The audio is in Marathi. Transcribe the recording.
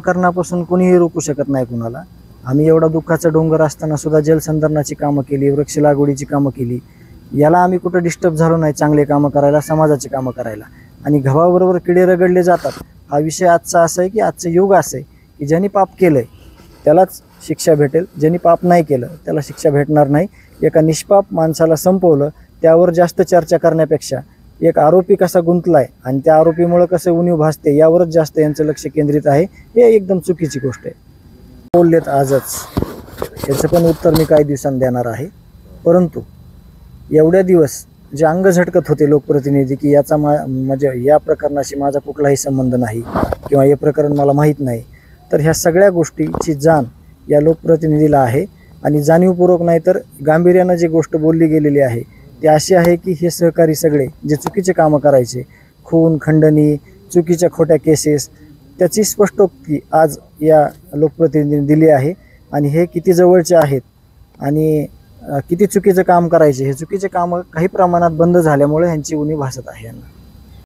करण्यापासून कोणीही रोखू शकत नाही कुणाला। आम्ही एवढा दुःखाचा डोंगर असताना सुद्धा जलसंधारणाची कामं केली, वृक्ष लागवडीची कामं केली। याला आम्ही कुठं डिस्टर्ब झालो नाही चांगले कामं करायला, समाजाची कामं करायला। आणि गव्हाबरोबर किडे रगडले जातात हा विषय आजचा असा आहे की आजचं युग असं आहे की ज्यांनी पाप केलंय त्यालाच शिक्षा भेटेल, ज्यांनी पाप नाही केलं त्याला शिक्षा भेटणार नाही। एका निष्पाप माणसाला संपवलं त्यावर जास्त चर्चा करण्यापेक्षा एक आरोपी कसा गुंतलाय आणि त्या आरोपीमुळे कसं उणीव भासते यावरच जास्त यांचं लक्ष केंद्रित आहे। हे एकदम चुकीची गोष्ट आहे। बोललेत आजच, याचं पण उत्तर मी काही दिवसांनी देणार आहे। परंतु एवढ्या दिवस जे अंग झटकत होते लोकप्रतिनिधी की याचा म्हणजे या प्रकरणाशी माझा कुठलाही संबंध नाही किंवा हे प्रकरण मला माहीत नाही, तर ह्या सगळ्या गोष्टीची जाण या लोकप्रतिनिधीला आहे। आणि जाणीवपूर्वक नाही तर गांभीर्यानं जी गोष्ट बोलली गेलेली आहे ती अशी आहे की हे सहकारी सगळे जे चुकीचे कामं करायचे, खून खंडणी, चुकीच्या खोट्या केसेस, त्याची स्पष्टोक्ती आज या लोकप्रतिनिधींनी दिली आहे। आणि हे किती जवळचे आहेत आणि किती चुकीचं काम करायचे, हे चुकीचे कामं काही प्रमाणात बंद झाल्यामुळे ह्यांची उणीव भासत आहे यांना।